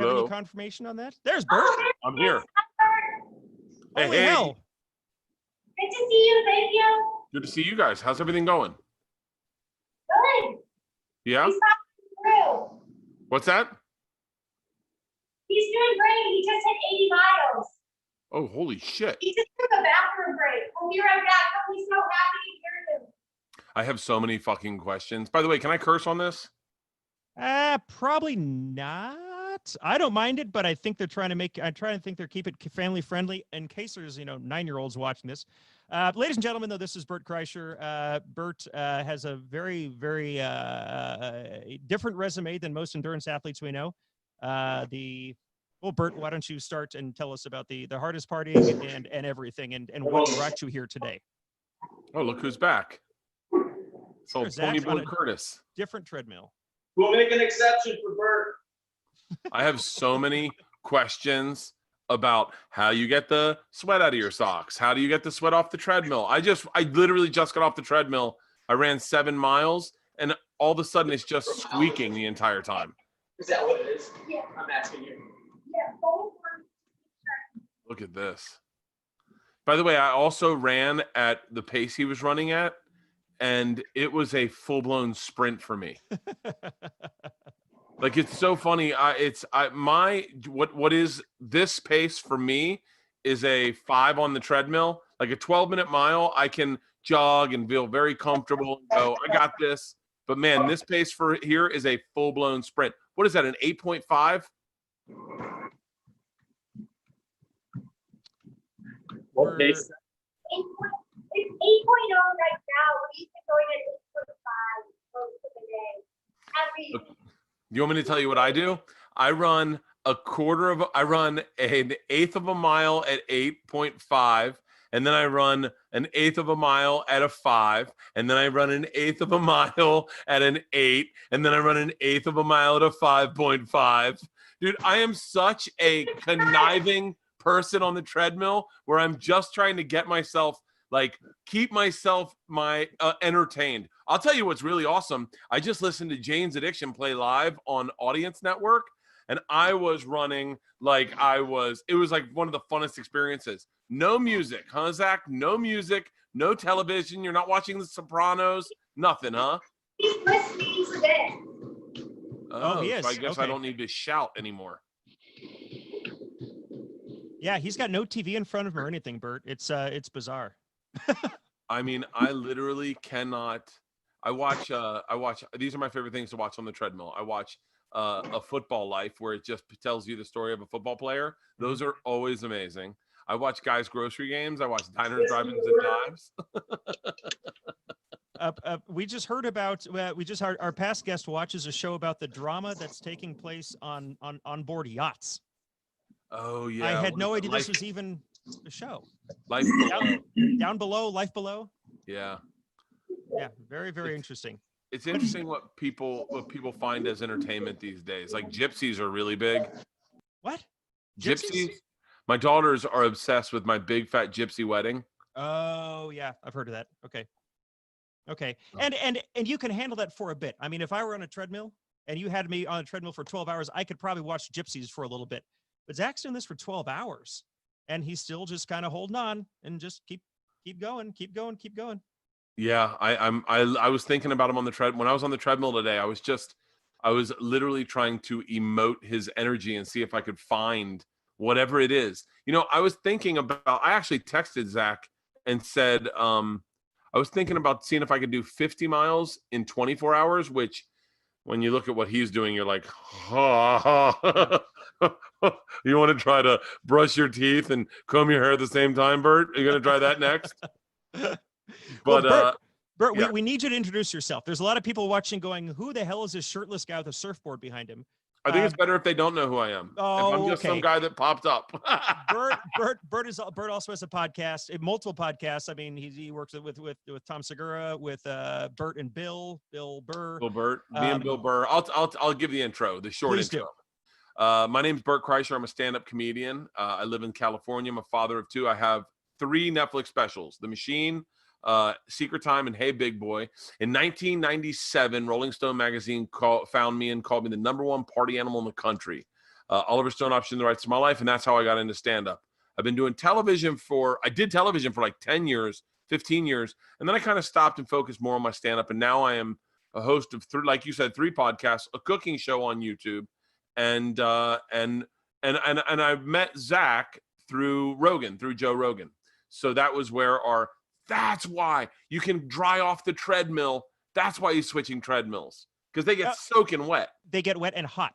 have any Hello. confirmation on that? There's Bert. I'm here. Holy hell. Good to see you. Thank you. Good to see you guys. How's everything going? Good. Yeah? He's passing through. What's that? He's doing great. He just hit 80 miles. Oh, holy shit. He just took a bathroom break. We'll be right back. I'll be so happy to hear him. I have so many fucking questions. By the way, can I curse on this? Probably not. I don't mind it, but I think they're trying to keep it family friendly in case there's, 9-year-olds watching this. Ladies and gentlemen, though, this is Bert Kreischer. Bert has a very, very different resume than most endurance athletes we know. Bert, why don't you start and tell us about the hardest partying and everything and what brought you here today? Oh, look who's back. It's old Tony Blue Curtis. Different treadmill. We'll make an exception for Bert. I have so many questions about how you get the sweat out of your socks. How do you get the sweat off the treadmill? I literally just got off the treadmill. I ran 7 miles and all of a sudden it's just squeaking the entire time. Is that what it is? Yeah. I'm asking you. Yeah. Look at this. By the way, I also ran at the pace he was running at, and it was a full-blown sprint for me. Like, it's so funny. What is this pace for me is a 5 on the treadmill. Like a 12-minute mile, I can jog and feel very comfortable and go, I got this. But man, this pace for here is a full-blown sprint. What is that, an 8.5? What pace? It's 8.0 right now. We've been going at 8.5 most of the day. You want me to tell you what I do? I run an eighth of a mile at 8.5, and then I run an eighth of a mile at a 5, and then I run an eighth of a mile at an 8, and then I run an eighth of a mile at a 5.5. Dude, I am such a conniving person on the treadmill where I'm just trying to get myself, keep myself entertained. I'll tell you what's really awesome. I just listened to Jane's Addiction play live on Audience Network, and I was running it was like one of the funnest experiences. No music, huh, Zach? No music, no television. You're not watching The Sopranos, nothing, huh? He's listening to this. Oh, he is. So I guess Okay. I don't need to shout anymore. Yeah, he's got no TV in front of him or anything, Bert. It's bizarre. I mean, I literally cannot. I watch. These are my favorite things to watch on the treadmill. I watch A Football Life, where it just tells you the story of a football player. Those are always amazing. I watch Guys Grocery Games. I watch Diners, Drive-ins, and Dives. We just heard about. Our past guest watches a show about the drama that's taking place on board yachts. Oh yeah. I had no idea this was even a show. Life Down below, life below. Yeah. Yeah, very, very interesting. It's interesting what people find as entertainment these days. Like gypsies are really big. What? Gypsies? My daughters are obsessed with my big fat gypsy wedding. Oh yeah, I've heard of that. Okay. And you can handle that for a bit. I mean, if I were on a treadmill and you had me on a treadmill for 12 hours, I could probably watch gypsies for a little bit. But Zach's doing this for 12 hours, and he's still just kind of holding on and just keep going. Yeah, I was thinking about him on the treadmill. When I was on the treadmill today, I was literally trying to emote his energy and see if I could find whatever it is. I was thinking about. I actually texted Zach and said, I was thinking about seeing if I could do 50 miles in 24 hours, which, when you look at what he's doing, you're like, you want to try to brush your teeth and comb your hair at the same time, Bert? Are you going to try that next? But Bert, yeah. we need you to introduce yourself. There's a lot of people watching going, who the hell is this shirtless guy with a surfboard behind him? I think it's better if they don't know who I am. Oh, if I'm just some guy that popped up. Bert also has a podcast, multiple podcasts. I mean, he works with Tom Segura, with Bert and Bill Burr. Bill Bert, me and Bill Burr. I'll give the intro, the short Please intro. My name's Bert Kreischer. I'm a stand-up comedian. I live in California. I'm a father of 2. I have 3 Netflix specials: The Machine, Secret Time, and Hey Big Boy. In 1997, Rolling Stone magazine found me and called me the #1 party animal in the country. Oliver Stone optioned the rights to my life, and that's how I got into stand-up. I've been doing television I did television for like 10 years, 15 years, and then I kind of stopped and focused more on my stand-up, and now I am a host of, like you said, 3 podcasts, a cooking show on YouTube, and I've met Zach through Joe Rogan. So that was where that's why you can dry off the treadmill. That's why he's switching treadmills, because they get soaking wet. They get wet and hot.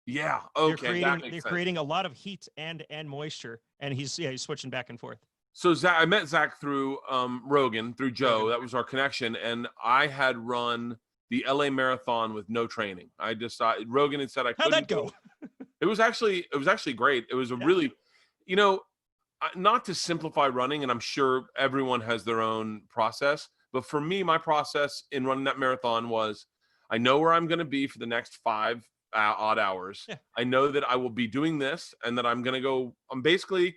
Yeah. Okay. They're creating a lot of heat and moisture, and he's switching back and forth. So I met Zach through Rogan, through Joe. That was our connection, and I had run the LA Marathon with no training. I decided Rogan had said I couldn't. How'd that go? It was actually great. It was a really, not to simplify running, and I'm sure everyone has their own process, but for me, my process in running that marathon was, I know where I'm going to be for the next 5 odd hours. Yeah. I know that I will be doing this, and that I'm going to go. I'm basically,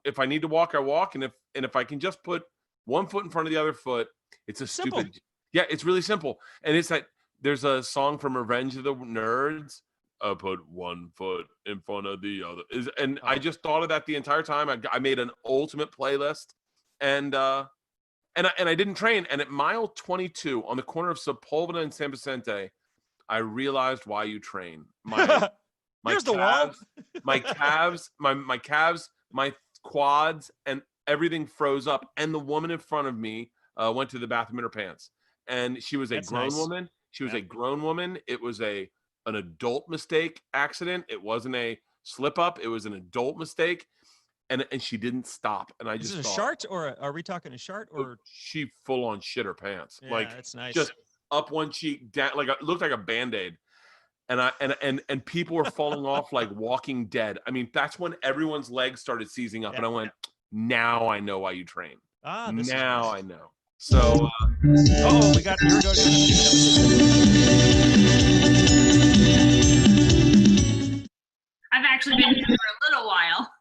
if I need to walk, I walk, and if I can just put one foot in front of the other foot, it's a simple. stupid. Yeah, it's really simple, and it's like there's a song from Revenge of the Nerds. Put one foot in front of the other. I just thought of that the entire time. I made an ultimate playlist, and I didn't train. And at mile 22 on the corner of Sepulveda and San Vicente, I realized why you train. My Here's calves, the wall. my calves, my calves, my quads, and everything froze up. And the woman in front of me went to the bathroom in her pants, and she was a grown woman. She was a grown woman. It was an adult mistake accident. It wasn't a slip up. It was an adult mistake. And she didn't stop. And I just Is it a shart, or are we talking a shart, or she full on shit her pants? Yeah, like that's nice. Just up one cheek, down, like it looked like a Band-Aid. And people were falling off like Walking Dead. I mean, that's when everyone's legs started seizing up. And I went, now I know why you train. Now I know. So we got here we go. I've actually been here for a little while.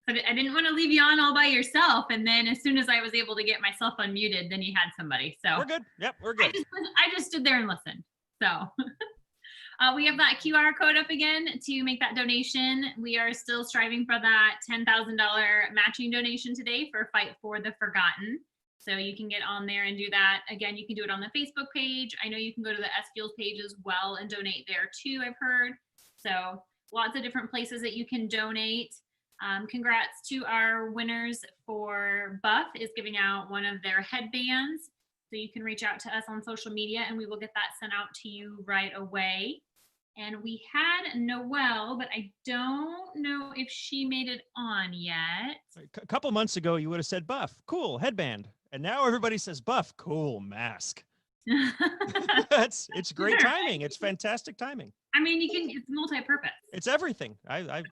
But I didn't want to leave you on all by yourself. And then as soon as I was able to get myself unmuted, then you had somebody. So we're good. Yep, we're good. I just stood there and listened. So we have that QR code up again to make that donation. We are still striving for that $10,000 matching donation today for Fight for the Forgotten. So you can get on there and do that. Again, you can do it on the Facebook page. I know you can go to the SFuels page as well and donate there too, I've heard. So lots of different places that you can donate. Congrats to our winners for Buff is giving out one of their headbands. So you can reach out to us on social media and we will get that sent out to you right away. And we had Noelle, but I don't know if she made it on yet. A couple months ago, you would have said Buff, cool, headband. And now everybody says Buff, cool, mask. It's great timing. It's fantastic timing. I mean, it's multi-purpose. It's everything. I'm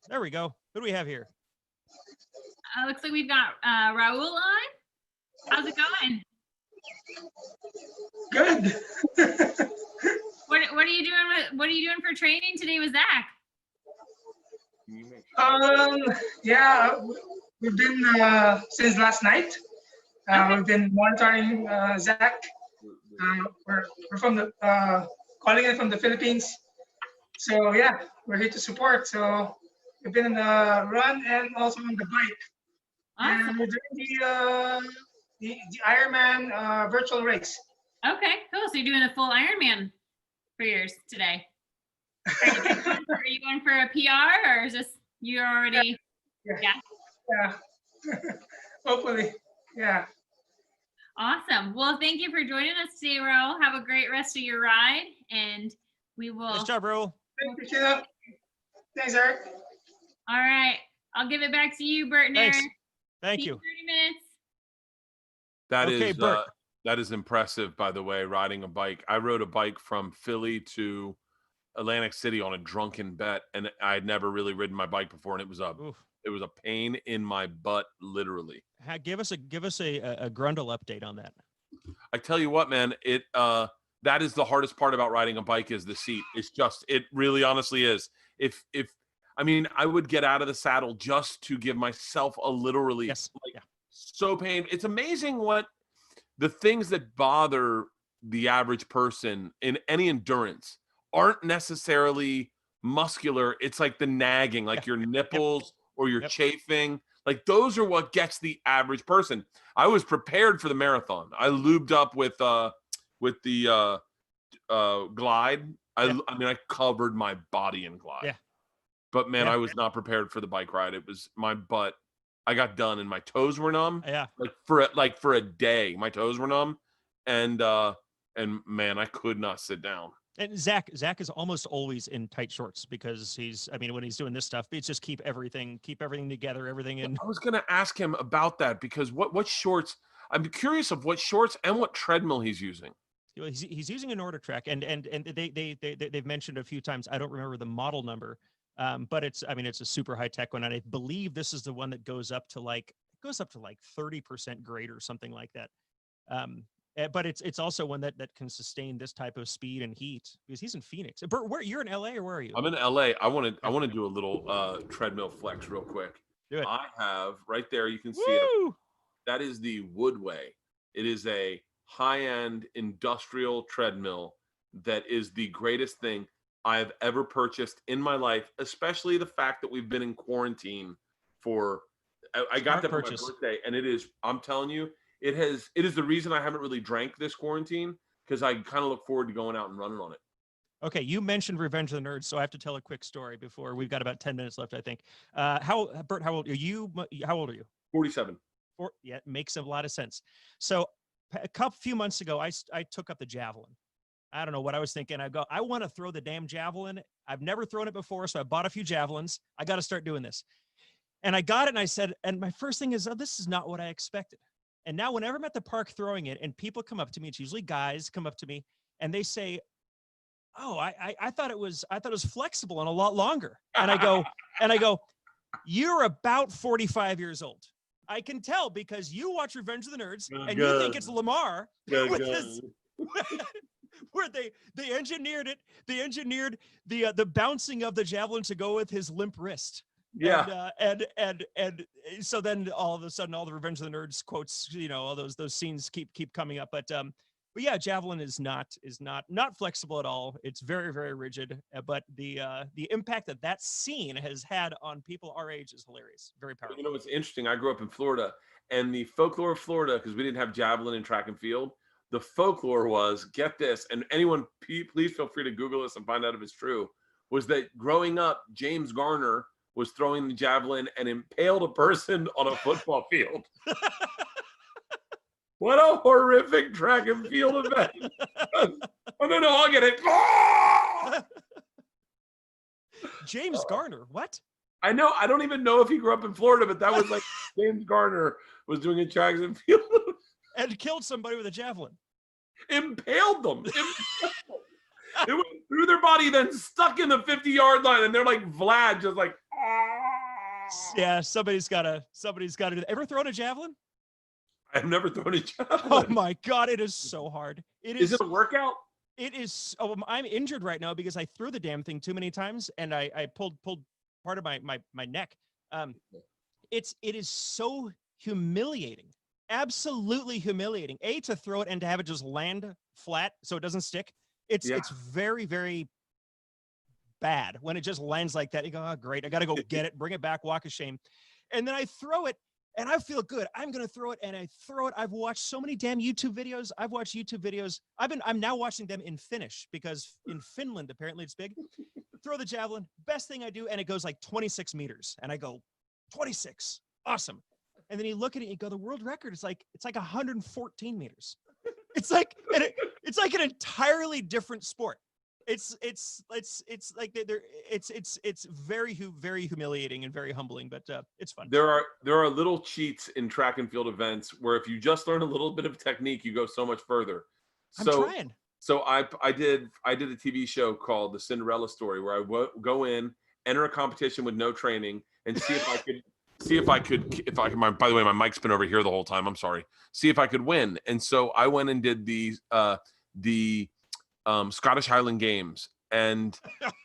there we go. Who do we have here? Looks like we've got Raul on. How's it going? Good. What are you doing for training today with Zach? Yeah, we've been since last night. We've been monitoring Zach. We're from the calling in from the Philippines. So yeah, we're here to support. So we've been in the run and also on the bike. Awesome. And we're doing the Ironman virtual race. Okay, cool. So you're doing a full Ironman for yours today. Are you going for a PR, or is this you already? Yeah. Hopefully, yeah. Awesome. Well, thank you for joining us today, Raul. Have a great rest of your ride, and we will. Nice job, Raul. Thank you. Thanks, Eric. All right. I'll give it back to you, Bert and Eric. Thank you. 30 minutes. That is impressive, by the way, riding a bike. I rode a bike from Philly to Atlantic City on a drunken bet, and I had never really ridden my bike before, and it was a pain in my butt, literally. Give us a Grundle update on that. I tell you what, man, that is the hardest part about riding a bike is the seat. It really honestly is. I would get out of the saddle just to give myself a little relief. Yes. So painful. It's amazing what the things that bother the average person in any endurance aren't necessarily muscular. It's like the nagging, like your nipples or your Yep. chafing. Like those are what gets the average person. I was prepared for the marathon. I lubed up with the Glide. I mean, I covered my body in Glide. Yeah. But man, Yeah. I was not prepared for the bike ride. It was my butt. I got done and my toes were numb. Yeah. Like for a day, my toes were numb, and man, I could not sit down. And Zach is almost always in tight shorts because when he's doing this stuff, it's just keep everything together, everything in. I was gonna ask him about that because what shorts? I'm curious of what shorts and what treadmill he's using. He's using a Nordic Track, and they've mentioned a few times. I don't remember the model number, but it's a super high tech one, and I believe this is the one that goes up to like 30% grade or something like that. But it's also one that can sustain this type of speed and heat because he's in Phoenix. Bert, you're in LA or where are you? I'm in LA. I want to do a little treadmill flex real quick. Do it. I have right there. You can see Woo! it. That is the Woodway. It is a high-end industrial treadmill that is the greatest thing I have ever purchased in my life, especially the fact that we've been in quarantine for. I got that for my birthday, and it is. I'm telling you. It is the reason I haven't really drank this quarantine because I kind of look forward to going out and running on it. Okay, you mentioned Revenge of the Nerds, so I have to tell a quick story before we've got about 10 minutes left, I think. Bert, how old are you? How old are you? 47. Yeah, it makes a lot of sense. So few months ago, I took up the javelin. I don't know what I was thinking. I want to throw the damn javelin. I've never thrown it before, so I bought a few javelins. I got to start doing this. And I got it, and I said, and my first thing is, oh, this is not what I expected. And now whenever I'm at the park throwing it and people come up to me, it's usually guys come up to me and they say, oh, I thought it was flexible and a lot longer. And I go, you're about 45 years old. I can tell because you watch Revenge of the Nerds and you think it's Lamar where they engineered it. They engineered the bouncing of the javelin to go with his limp wrist. Yeah. And so then all of a sudden, all the Revenge of the Nerds quotes, all those scenes keep coming up. But yeah, javelin is not flexible at all. It's very, very rigid. But the impact that scene has had on people our age is hilarious. Very powerful. You know what's interesting? I grew up in Florida, and the folklore of Florida, because we didn't have javelin in track and field. The folklore was, get this, and anyone, please feel free to Google this and find out if it's true. Was that growing up, James Garner was throwing the javelin and impaled a person on a football field. What a horrific track and field event. Oh, no, I'll get it. James Garner, what? I know. I don't even know if he grew up in Florida, but that was like James Garner was doing a track and field. And killed somebody with a javelin. Impaled them. It went through their body, then stuck in the 50-yard line, and they're like Vlad, just like. Yeah, somebody's got to do that. Ever thrown a javelin? I've never thrown a javelin. Oh my God, it is so hard. Is it a workout? It is. Oh, I'm injured right now because I threw the damn thing too many times, and I pulled part of my neck. It is so humiliating, absolutely humiliating. To throw it and to have it just land flat so it doesn't stick. It's very, very bad when it just lands like that. You go, oh great, I got to go get it, bring it back, walk of shame, and then I throw it. And I feel good. I'm going to throw it, and I throw it. I've watched so many damn YouTube videos. I'm now watching them in Finnish because in Finland, apparently it's big. Throw the javelin, best thing I do. And it goes like 26 meters. And I go, 26, awesome. And then you look at it and you go, the world record is like, it's like 114 meters. It's like an entirely different sport. It's like it's very, very humiliating and very humbling, but it's fun. There are little cheats in track and field events where if you just learn a little bit of technique, you go so much further. I'm trying. So I did a TV show called The Cinderella Story where I go in, enter a competition with no training, and see if I could. By the way, my mic's been over here the whole time. I'm sorry. See if I could win. And so I went and did the Scottish Highland Games, and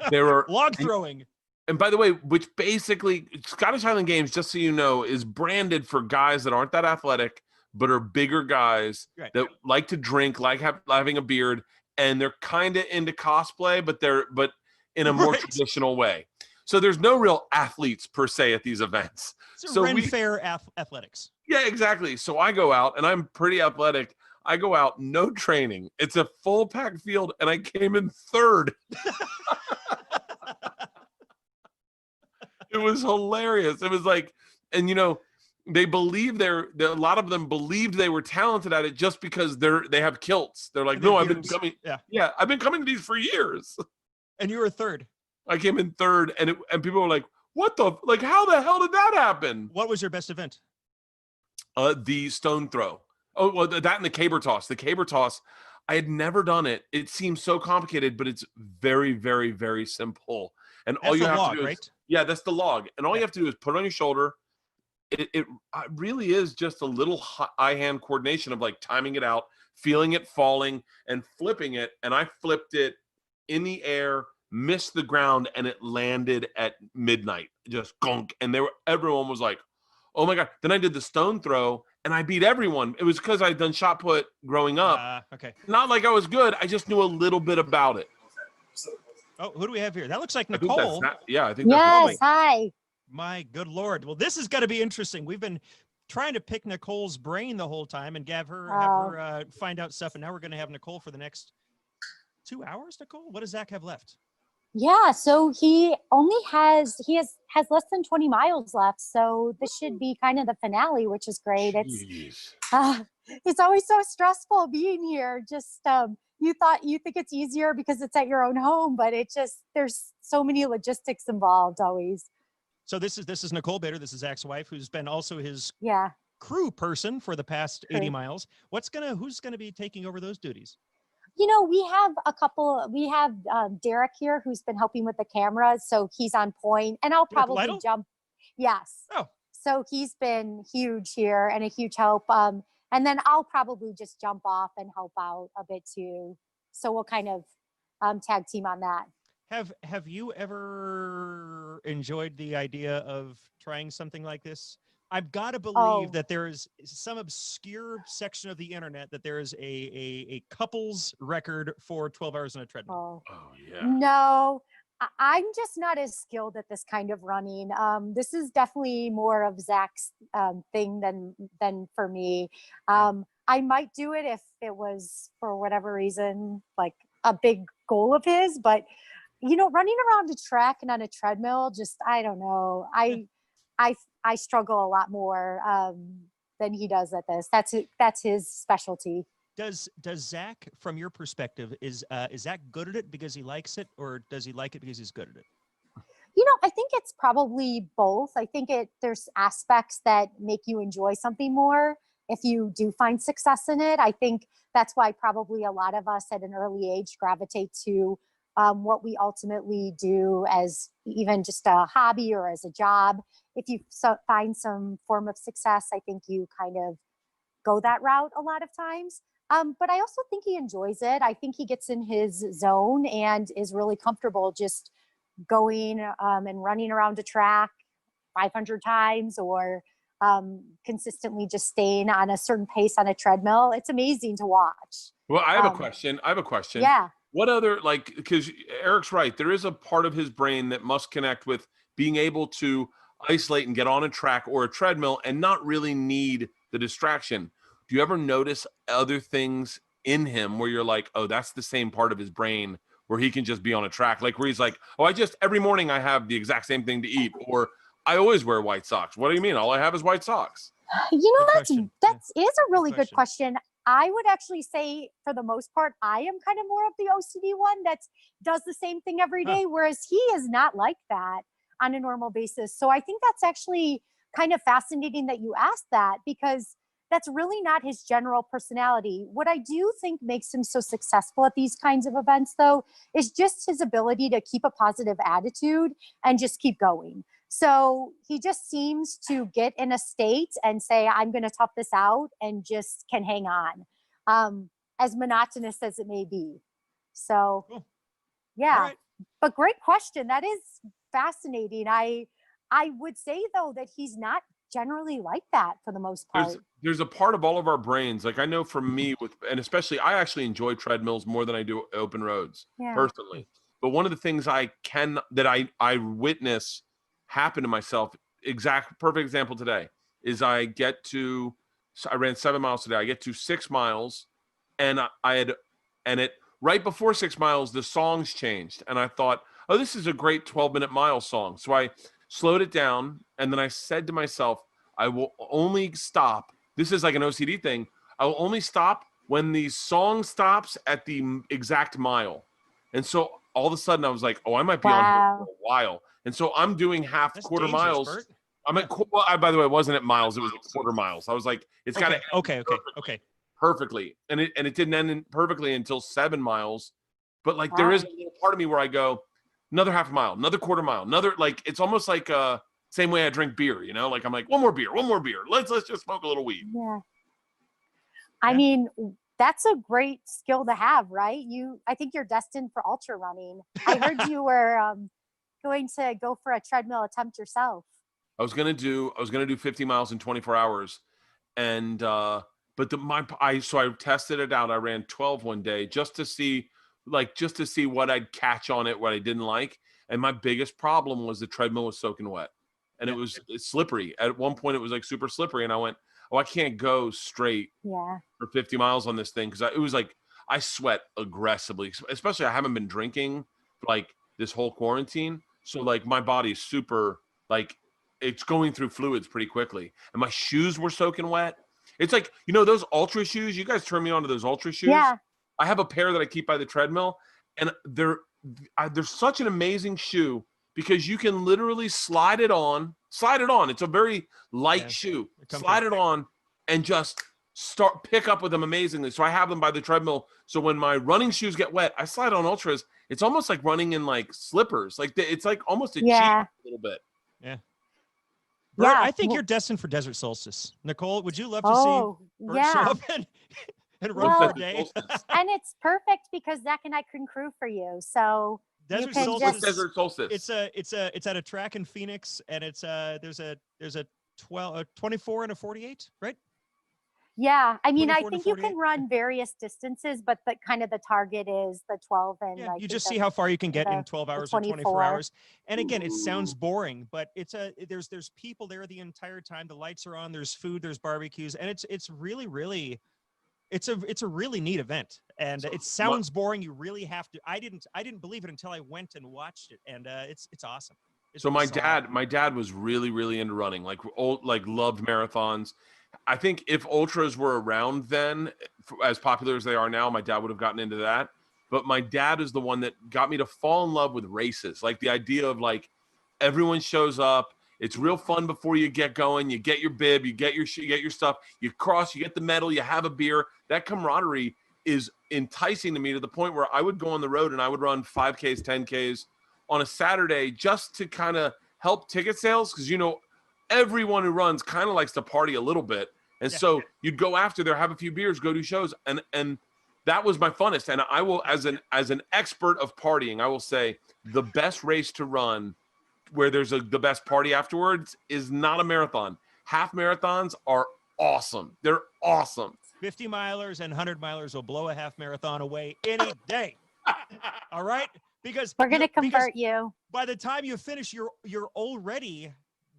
there were log throwing. And by the way, which basically Scottish Highland Games, just so you know, is branded for guys that aren't that athletic, but are bigger guys that like to drink, like having a beard, and they're kind of into cosplay, but in a more Right. traditional way. So there's no real athletes per se at these events. It's So Ren we- Fair athletics. Yeah, exactly. So I go out and I'm pretty athletic. I go out, no training. It's a full packed field, and I came in third. It was hilarious. It was like, and they believe a lot of them believed they were talented at it just because they have kilts. They're like, And they no, have I've been beards. coming. Yeah. Yeah, I've been coming to these for years. And you were third. I came in third, and people were like, what the, like, how the hell did that happen? What was your best event? The stone throw. Oh, well, that and the caber toss. The caber toss, I had never done it. It seems so complicated, but it's very, very, very simple. And all That's you the have log, to do is, right? yeah, that's the log. And all Yeah. you have to do is put it on your shoulder. It really is just a little eye-hand coordination of like timing it out, feeling it falling, and flipping it. And I flipped it in the air, missed the ground, and it landed at midnight. Just gunk. And everyone was like, oh my God. Then I did the stone throw, and I beat everyone. It was because I'd done shot put growing up. Okay. Not like I was good. I just knew a little bit about it. Oh, who do we have here? That looks like I think that's Nicole. I think that's Yes, hi. My good Lord. Well, this is going to be interesting. We've been trying to pick Nicole's brain the whole time and have her find out stuff. And now we're going to have Nicole for the next 2 hours, Nicole. What does Zach have left? Yeah, so he has less than 20 miles left. So this should be kind of the finale, which is great. It's always so stressful being here. Just you think it's easier because it's at your own home, but there's so many logistics involved always. So this is Nicole Bader. This is Zach's wife, who's been also his Yeah. crew person for the past 80 Crew. miles. Who's going to be taking over those duties? We have Derek here who's been helping with the cameras, so he's on point, and I'll Derek probably Lytle? jump. Yes. Oh. So he's been huge here and a huge help. And then I'll probably just jump off and help out a bit too. So we'll kind of tag team on that. Have you ever enjoyed the idea of trying something like this? I've got to believe that there is some obscure section of the internet that there is a couple's record for 12 hours on a treadmill. Oh yeah. No, I'm just not as skilled at this kind of running. This is definitely more of Zach's thing than for me. I might do it if it was for whatever reason, like a big goal of his, but running around a track and on a treadmill, just, I don't know. I struggle a lot more than he does at this. That's his specialty. Does Zach, from your perspective, is Zach good at it because he likes it, or does he like it because he's good at it? I think it's probably both. I think there's aspects that make you enjoy something more if you do find success in it. I think that's why probably a lot of us at an early age gravitate to what we ultimately do as even just a hobby or as a job. If you find some form of success, I think you kind of go that route a lot of times. But I also think he enjoys it. I think he gets in his zone and is really comfortable just going and running around a track 500 times or consistently just staying on a certain pace on a treadmill. It's amazing to watch. Well, I have a question. Yeah. What other, because Eric's right, there is a part of his brain that must connect with being able to isolate and get on a track or a treadmill and not really need the distraction. Do you ever notice other things in him where you're like, oh, that's the same part of his brain where he can just be on a track? Like where he's like, oh, every morning I have the exact same thing to eat, or I always wear white socks. What do you mean? All I have is white socks. That is a really good question. I would actually say for the most part, I am kind of more of the OCD one that does the same thing every day, whereas he is not like that on a normal basis. So I think that's actually kind of fascinating that you asked that, because that's really not his general personality. What I do think makes him so successful at these kinds of events, though, is just his ability to keep a positive attitude and just keep going. So he just seems to get in a state and say, I'm going to tough this out, and just can hang on, as monotonous as it may be. So, Cool. Yeah, All right. But great question. That is fascinating. I would say, though, that he's not generally like that for the most part. There's a part of all of our brains. Like I know for me and especially, I actually enjoy treadmills more than I do open roads personally. But one of the things I witness happen to myself, perfect example today, is I ran 7 miles today. I get to 6 miles, and right before 6 miles, the songs changed. And I thought, oh, this is a great 12-minute mile song. So I slowed it down, and then I said to myself, I will only stop. This is like an OCD thing. I will only stop when the song stops at the exact mile. And so all of a sudden I was like, oh, I might be on here for a while. And so I'm doing quarter miles. Bert. I'm at, by the way, it wasn't at miles. It was at quarter miles. I was like, it's got to okay. perfectly. And it didn't end perfectly until 7 miles. But like, there is a little part of me where I go, another half mile, another quarter mile, another, like, it's almost like same way I drink beer, you know, like I'm like, one more beer. Let's just smoke a little weed. Yeah. I mean, that's a great skill to have, right? I think you're destined for ultra running. I heard you were going to go for a treadmill attempt yourself. I was gonna do 50 miles in 24 hours, and so I tested it out. I ran 12 one day just to see what I'd catch on it, what I didn't like. And my biggest problem was the treadmill was soaking wet, and it's slippery. At one point, it was like super slippery, and I went, oh, I can't go straight for 50 miles on this thing, because it was like I sweat aggressively, especially I haven't been drinking like this whole quarantine, so like my body's super like it's going through fluids pretty quickly, and my shoes were soaking wet. It's like, you know, those Ultra shoes. You guys turned me on to those Ultra shoes. Yeah, I have a pair that I keep by the treadmill, and they're such an amazing shoe because you can literally slide it on. It's a very light shoe. Slide it on and just pick up with them amazingly. So I have them by the treadmill. So when my running shoes get wet, I slide on Ultras. It's almost like running in like slippers. Like it's like almost a cheat a little bit. Yeah. Bert, I think you're destined for Desert Solstice. Nicole, would you love to see Bert show up and run for a day? And it's perfect because Zach and I can crew for you. So Desert Solstice. It's at a track in Phoenix, and it's there's a 24 and a 48, right? Yeah, I mean, I think you can run various distances, but the target is the 12 and you just see how far you can get in 12 hours or 24 hours. And again, it sounds boring, but there's people there the entire time. The lights are on. There's food. There's barbecues, and it's really it's a really neat event. And it sounds boring. You really have to. I didn't believe it until I went and watched it, and it's awesome. So my dad was really into running, like loved marathons. I think if ultras were around then, as popular as they are now, my dad would have gotten into that. But my dad is the one that got me to fall in love with races. Like the idea of like everyone shows up. It's real fun before you get going. You get your bib, you get your stuff, you cross, you get the medal, you have a beer. That camaraderie is enticing to me to the point where I would go on the road and I would run 5Ks, 10Ks on a Saturday just to kind of help ticket sales. Because, you know, everyone who runs kind of likes to party a little bit. And so you'd go after there, have a few beers, go do shows. And that was my funnest. And I will, as an expert of partying, I will say the best race to run where there's the best party afterwards is not a marathon. Half marathons are awesome. They're awesome. 50 milers and 100 milers will blow a half marathon away any day. All right? Because we're going to convert you. By the time you finish, you're already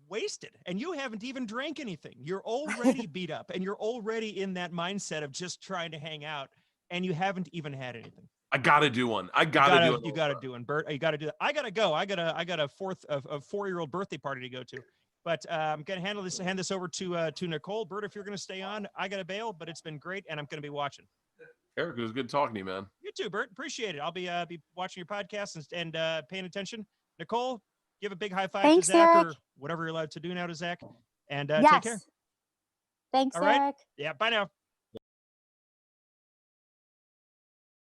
wasted and you haven't even drank anything. You're already beat up and you're already in that mindset of just trying to hang out and you haven't even had anything. I gotta do one. You gotta do one, Bert. You gotta do that. I gotta go. I got a 4-year-old birthday party to go to. But I'm gonna hand this over to Nicole. Bert, if you're gonna stay on, I gotta bail. But it's been great, and I'm gonna be watching. Eric, it was good talking to you, man. You too, Bert. Appreciate it. I'll be watching your podcast and paying attention. Nicole, give a big high five to Zach, Eric. or whatever you're allowed to do now to Zach. And yes. take care. Thanks, all right? Eric. Yeah. Bye now.